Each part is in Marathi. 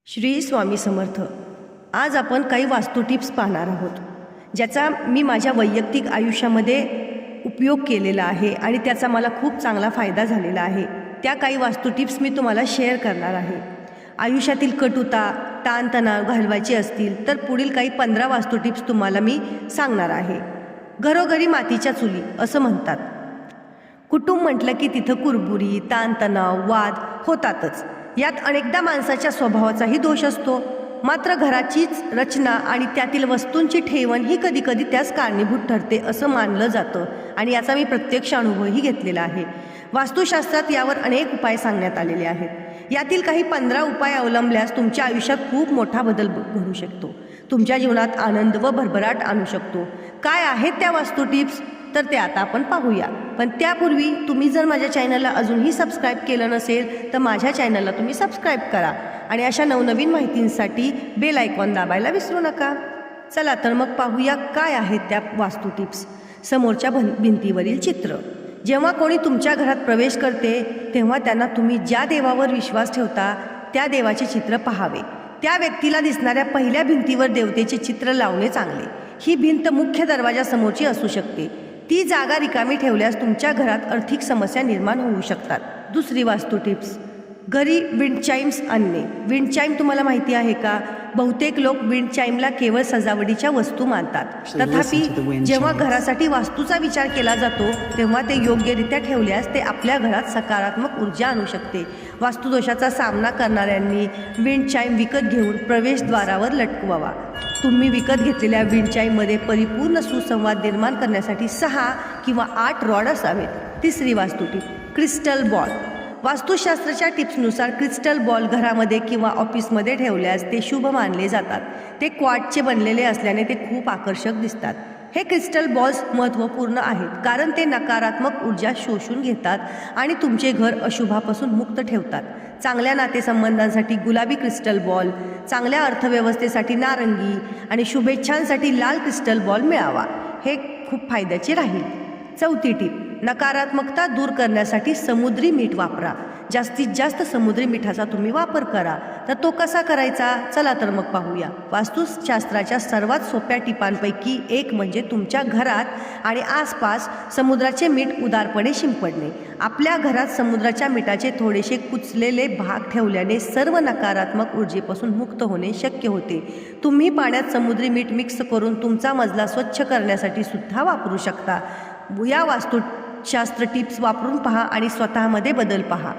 श्री स्वामी समर्थ। आज आपण काही वास्तू टिप्स पाहणार आहोत, ज्याचा मी माझ्या वैयक्तिक आयुष्यामध्ये उपयोग केलेला आहे आणि त्याचा मला खूप चांगला फायदा झालेला आहे। त्या काही वास्तू टिप्स मी तुम्हाला शेअर करणार आहे। आयुष्यातील कटुता, ताणतणाव घालवायचे असतील तर पुढील काही 15 वास्तू टिप्स तुम्हाला मी सांगणार आहे। घरोघरी मातीच्या चुली असं म्हणतात। कुटुंब म्हटलं की तिथं कुरबुरी, ताणतणाव, वाद होतातच। यात अनेकदा माणसाच्या स्वभावाचाही दोष असतो। मात्र घराचीच रचना आणि त्यातील वस्तूंची ठेवण ही कधीकधी त्यास कारणीभूत ठरते असं मानलं जातं आणि याचा मी प्रत्यक्ष अनुभवही घेतलेला आहे। वास्तुशास्त्रात यावर अनेक उपाय सांगण्यात आलेले आहेत। यातील काही 15 उपाय अवलंबल्यास तुमच्या आयुष्यात खूप मोठा बदल घडू शकतो। तुमच्या जीवनात आनंद व भरभराट आणू शकतो। काय आहेत त्या वास्तू टिप्स तर ते आता आपण पाहूया। पण त्यापूर्वी तुम्ही जर माझ्या चॅनलला अजूनही सबस्क्राईब केलं नसेल तर माझ्या चॅनलला तुम्ही सबस्क्राईब करा आणि अशा नवनवीन माहितींसाठी बेल आयकॉन दाबायला विसरू नका। चला तर मग पाहूया काय आहेत त्या वास्तू टिप्स। समोरच्या भिंतीवरील चित्र। जेव्हा कोणी तुमच्या घरात प्रवेश करते तेव्हा त्यांना तुम्ही ज्या देवावर विश्वास ठेवता त्या देवाचे चित्र पाहावे। त्या व्यक्तीला दिसणाऱ्या पहिल्या भिंतीवर देवतेचे चित्र लावणे चांगले। ही भिंत मुख्य दरवाजासमोरची असू शकते। ती जागा रिकामी ठेवल्यास तुमच्या घरात आर्थिक समस्या निर्माण होऊ शकतात। दुसरी वास्तू टिप्स, घरी विंड चाइम्स आणणे। विंड चाइम तुम्हाला माहिती आहे का? बहुतेक लोक विंड चाइमला केवळ सजावटीच्या वस्तू मानतात। तथापि जेव्हा घरासाठी वास्तूचा विचार केला जातो तेव्हा ते योग्यरित्या ठेवल्यास ते आपल्या घरात सकारात्मक ऊर्जा आणू शकते। वास्तुदोषाचा सामना करणाऱ्यांनी विंड चाइम विकत घेऊन प्रवेशद्वारावर लटकवावा। तुम्ही विकत घेतलेल्या विंड चाइममध्ये परिपूर्ण सुसंवाद निर्माण करण्यासाठी 6 किंवा 8 रॉड असावेत। तिसरी वास्तू टिप, क्रिस्टल बॉल। वास्तुशास्त्राच्या टिप्सनुसार क्रिस्टल बॉल घरामध्ये किंवा ऑफिसमध्ये ठेवल्यास ते शुभ मानले जातात। ते क्वार्ट्जचे बनलेले असल्याने ते खूप आकर्षक दिसतात। हे क्रिस्टल बॉल्स महत्त्वपूर्ण आहेत कारण ते नकारात्मक ऊर्जा शोषून घेतात आणि तुमचे घर अशुभापासून मुक्त ठेवतात। चांगल्या नातेसंबंधांसाठी गुलाबी क्रिस्टल बॉल, चांगल्या अर्थव्यवस्थेसाठी नारंगी आणि शुभेच्छांसाठी लाल क्रिस्टल बॉल मिळावा। हे खूप फायद्याचे राहील। चौथी टीप, नकारात्मकता दूर करण्यासाठी समुद्री मीठ वापरा। जास्तीत जास्त समुद्री मिठाचा तुम्ही वापर करा। तर तो कसा करायचा चला तर मग पाहूया। वास्तुशास्त्राच्या सर्वात सोप्या टिपांपैकी एक म्हणजे तुमच्या घरात आणि आसपास समुद्राचे मीठ उदारपणे शिंपडणे। आपल्या घरात समुद्राच्या मिठाचे थोडेसे कुचलेले भाग ठेवल्याने सर्व नकारात्मक ऊर्जेपासून मुक्त होणे शक्य होते। तुम्ही पाण्यात समुद्री मीठ मिक्स करून तुमचा मजला स्वच्छ करण्यासाठी सुद्धा वापरू शकता। या वास्तुशास्त्र टिप्स वापरून पहा आणि स्वतःमध्ये बदल पहा।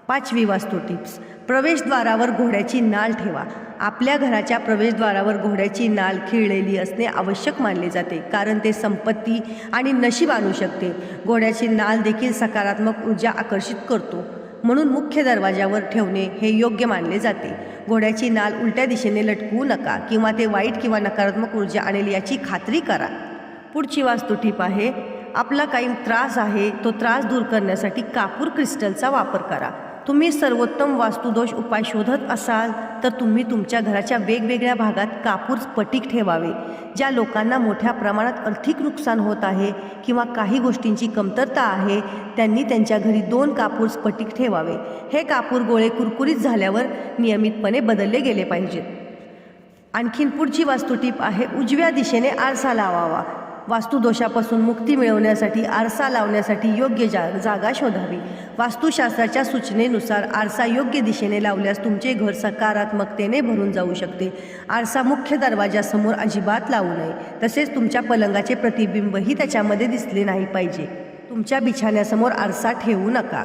पाचवी वास्तू टिप्स, प्रवेशद्वारावर घोड्याची नाल ठेवा। आपल्या घराच्या प्रवेशद्वारावर घोड्याची नाल खिळलेली असणे आवश्यक मानले जाते कारण ते संपत्ती आणि नशीब आणू शकते। घोड्याची नाल देखील सकारात्मक ऊर्जा आकर्षित करतो, म्हणून मुख्य दरवाजावर ठेवणे हे योग्य मानले जाते। घोड्याची नाल उलट्या दिशेने लटकवू नका किंवा ते वाईट किंवा नकारात्मक ऊर्जा आणेल याची खात्री करा। पुढची वास्तू टिप आहे, आपला काही त्रास आहे तो त्रास दूर करण्यासाठी कापूर क्रिस्टलचा वापर करा। तुम्ही सर्वोत्तम वास्तुदोष उपाय शोधत असाल तर तुम्ही तुमच्या घराच्या वेगवेगळ्या भागात कापूर स्फटिक ठेवावे। ज्या लोकांना मोठ्या प्रमाणात आर्थिक नुकसान होत आहे किंवा काही गोष्टींची कमतरता आहे त्यांनी त्यांच्या घरी 2 कापूर स्फटिक ठेवावे। हे कापूर गोळे कुरकुरीत झाल्यावर नियमितपणे बदलले गेले पाहिजेत। आणखीन पुढची वास्तू टिप आहे, उजव्या दिशेने आरसा लावावा। वास्तुदोषापासून मुक्ती मिळवण्यासाठी आरसा लावण्यासाठी योग्य जागा शोधावी। वास्तुशास्त्राच्या सूचनेनुसार आरसा योग्य दिशेने लावल्यास तुमचे घर सकारात्मकतेने भरून जाऊ शकते। आरसा मुख्य दरवाजासमोर अजिबात लावू नये। तसेच तुमच्या पलंगाचे प्रतिबिंबही त्याच्यामध्ये दिसले नाही पाहिजे। तुमच्या बिछाण्यासमोर आरसा ठेवू नका।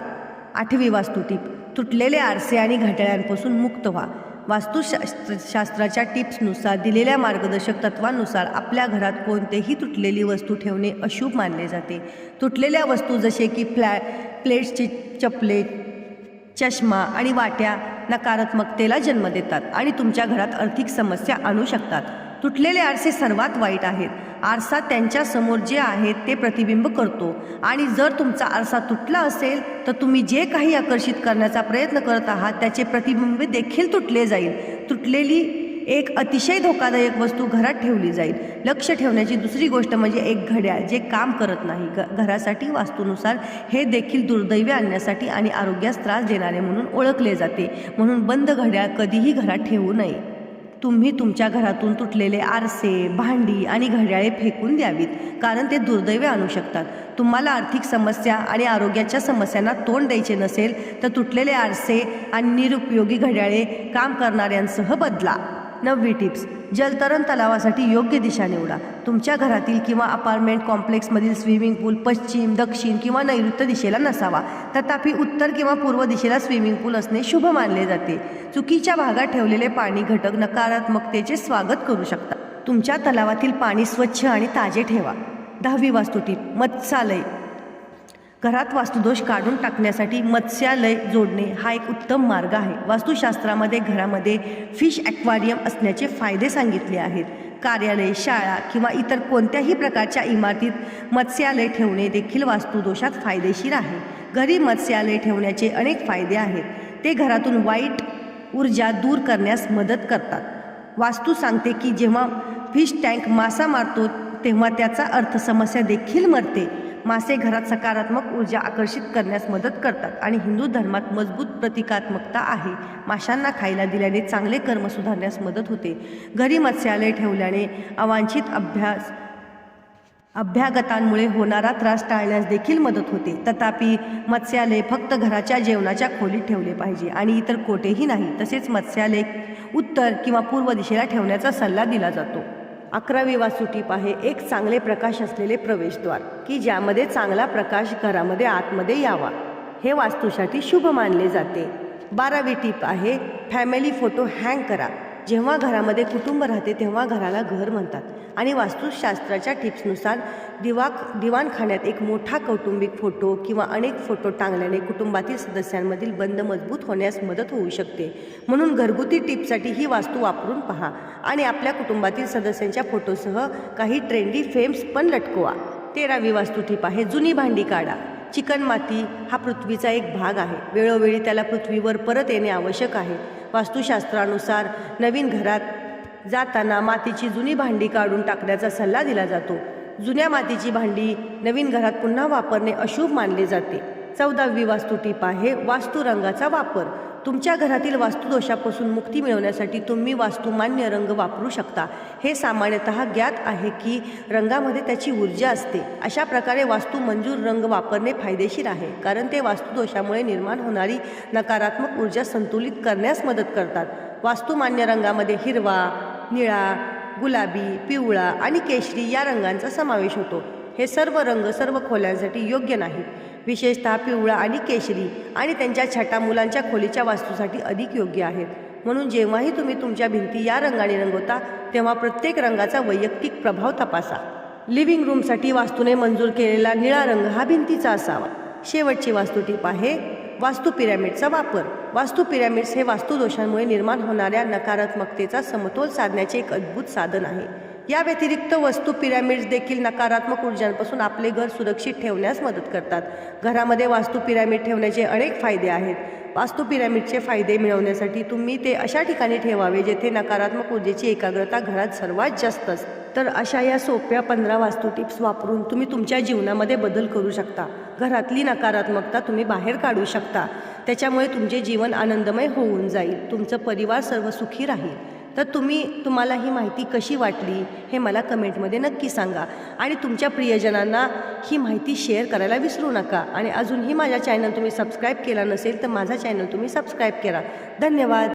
आठवी वास्तू टिप, तुटलेले आरसे आणि घड्याळांपासून मुक्त व्हा। वास्तुशास्त्राच्या टिप्सनुसार दिलेल्या मार्गदर्शक तत्वांनुसार आपल्या घरात कोणतेही तुटलेली वस्तू ठेवणे अशुभ मानले जाते। तुटलेल्या वस्तू जसे की प्लेट्सची चपले, चष्मा आणि वाट्या नकारात्मकतेला जन्म देतात आणि तुमच्या घरात आर्थिक समस्या आणू शकतात। तुटलेले आरसे सर्वात वाईट आहेत। आरसा त्यांच्या समोर जे आहे ते प्रतिबिंब करतो आणि जर तुमचा आरसा तुटला असेल तर तुम्ही जे काही आकर्षित करण्याचा प्रयत्न करत आहात त्याचे प्रतिबिंब देखील तुटले जाईल। तुटलेली एक अतिशय धोकादायक वस्तू घरात ठेवली जाईल. लक्ष ठेवण्याची दुसरी गोष्ट म्हणजे एक घड्याळ जे काम करत नाही. घरासाठी वास्तूनुसार हे देखील दुर्दैवी आणण्यासाठी आणि आरोग्यास त्रास देणारे म्हणून ओळखले जाते. म्हणून बंद घड्याळ कधीही घरात ठेवू नये. तुम्ही तुमच्या घरातून तुटलेले आरसे, भांडी आणि घड्याळे फेकून द्यावीत, कारण ते दुर्दैव आणू शकतात. तुम्हाला आर्थिक समस्या आणि आरोग्याच्या समस्यांना तोंड द्यायचे नसेल तर तुटलेले आरसे आणि निरुपयोगी घड्याळे काम करणाऱ्यांसह बदला. 9वी टिप्स. जलतरण तलावासाठी योग्य दिशा निवडा. तुमच्या घरातील किंवा अपार्टमेंट कॉम्प्लेक्समधील स्विमिंग पूल पश्चिम, दक्षिण किंवा नैऋत्य दिशेला नसावा. तथापि उत्तर किंवा पूर्व दिशेला स्विमिंग पूल असणे शुभ मानले जाते. चुकीच्या भागात ठेवलेले पाणी घटक नकारात्मकतेचे स्वागत करू शकतात. तुमच्या तलावातील पाणी स्वच्छ आणि ताजे ठेवा. 10वी वास्तू टीप. मत्स्यालय. घरात वास्तुदोष काढून टाकण्यासाठी मत्स्यालय जोडणे हा एक उत्तम मार्ग आहे. वास्तुशास्त्रामध्ये घरामध्ये फिश ॲक्वारियम असण्याचे फायदे सांगितले आहेत. कार्यालय, शाळा किंवा इतर कोणत्याही प्रकारच्या इमारतीत मत्स्यालय ठेवणे देखील वास्तुदोषात फायदेशीर आहे. घरी मत्स्यालय ठेवण्याचे अनेक फायदे आहेत. ते घरातून वाईट ऊर्जा दूर करण्यास मदत करतात. वास्तू सांगते की जेव्हा फिश टँक मासा मारतो तेव्हा त्याचा अर्थ समस्या देखील मरते. मासे घरात सकारात्मक ऊर्जा आकर्षित करण्यास मदत करतात आणि हिंदू धर्मात मजबूत प्रतिकात्मकता आहे. माशांना खायला दिल्याने चांगले कर्म सुधारण्यास मदत होते. घरी मत्स्यालय ठेवल्याने अवांछित अभ्यागतांमुळे होणारा त्रास टाळण्यास देखील मदत होते. तथापि मत्स्यालय फक्त घराच्या जेवणाच्या खोलीत ठेवले पाहिजे आणि इतर कोठेही नाही. तसेच मत्स्यालय उत्तर किंवा पूर्व दिशेला ठेवण्याचा सल्ला दिला जातो. 11वी वास्तू टीप आहे एक चांगले प्रकाश असलेले प्रवेशद्वार की ज्यामध्ये चांगला प्रकाश घरामध्ये आतमध्ये यावा. हे वास्तूसाठी शुभ मानले जाते. 12वी टीप आहे फॅमिली फोटो हँग करा. जेव्हा घरामध्ये कुटुंब राहते तेव्हा घराला घर म्हणतात आणि वास्तुशास्त्राच्या टिप्सनुसार दिवाणखान्यात एक मोठा कौटुंबिक फोटो किंवा अनेक फोटो टांगल्याने कुटुंबातील सदस्यांमधील बंध मजबूत होण्यास मदत होऊ शकते. म्हणून घरगुती टिप्ससाठी ही वास्तू वापरून पहा आणि आपल्या कुटुंबातील सदस्यांच्या फोटोसह काही ट्रेंडी फ्रेम्स पण लटकवा. 13वी वास्तू टीप आहे जुनी भांडी काढा. चिकणमाती हा पृथ्वीचा एक भाग आहे. वेळोवेळी त्याला पृथ्वीवर परत येणे आवश्यक आहे. वास्तुशास्त्रानुसार नवीन घरात जाताना मातीची जुनी भांडी काढून टाकण्याचा सल्ला दिला जातो. जुन्या मातीची भांडी नवीन घरात पुन्हा वापरणे अशुभ मानले जाते. 14वी वास्तू टीप आहे वास्तू रंगाचा वापर. तुमच्या घरातील वास्तुदोषापासून मुक्ती मिळवण्यासाठी तुम्ही वास्तुमान्य रंग वापरू शकता. हे सामान्यतः ज्ञात आहे की रंगामध्ये त्याची ऊर्जा असते. अशा प्रकारे वास्तू मंजूर रंग वापरणे फायदेशीर आहे कारण ते वास्तुदोषामुळे निर्माण होणारी नकारात्मक ऊर्जा संतुलित करण्यास मदत करतात. वास्तुमान्य रंगामध्ये हिरवा, निळा, गुलाबी, पिवळा आणि केशरी या रंगांचा समावेश होतो. हे सर्व रंग सर्व खोल्यांसाठी योग्य नाहीत. विशेषतः पिवळा आणि केशरी आणि त्यांच्या छटा मुलांच्या खोलीच्या वास्तूसाठी अधिक योग्य आहेत. म्हणून जेव्हाही तुम्ही तुमच्या भिंती या रंगाने रंगवता तेव्हा प्रत्येक रंगाचा वैयक्तिक प्रभाव तपासा. लिव्हिंग रूमसाठी वास्तूने मंजूर केलेला निळा रंग हा भिंतीचा असावा. शेवटची वास्तू टीप आहे वास्तू पिरॅमिडचा वापर. वास्तू पिरॅमिड्स हे वास्तुदोषांमुळे निर्माण होणाऱ्या नकारात्मकतेचा समतोल साधण्याचे एक अद्भुत साधन आहे. या व्यतिरिक्त वास्तू पिरॅमिड्स देखील नकारात्मक ऊर्जांपासून आपले घर सुरक्षित ठेवण्यास मदत करतात. घरामध्ये वास्तू पिरॅमिड ठेवण्याचे अनेक फायदे आहेत. वास्तू पिरॅमिडचे फायदे मिळवण्यासाठी तुम्ही ते अशा ठिकाणी ठेवावे जेथे नकारात्मक ऊर्जेची एकाग्रता घरात सर्वात जास्त असते. तर अशा या सोप्या 15 वास्तू टिप्स वापरून तुम्ही तुमच्या जीवनामध्ये बदल करू शकता. घरातली नकारात्मकता तुम्ही बाहेर काढू शकता. त्याच्यामुळे तुमचे जीवन आनंदमय होऊन जाईल. तुमचं परिवार सर्व सुखी राहील. तर तुम्हाला ही माहिती कशी वाटली हे मला कमेंटमध्ये नक्की सांगा आणि तुमच्या प्रियजनांना ही माहिती शेअर करायला विसरू नका. आणि अजूनही माझा चॅनल तुम्ही सबस्क्राईब केला नसेल तर माझा चॅनल तुम्ही सबस्क्राईब करा. धन्यवाद.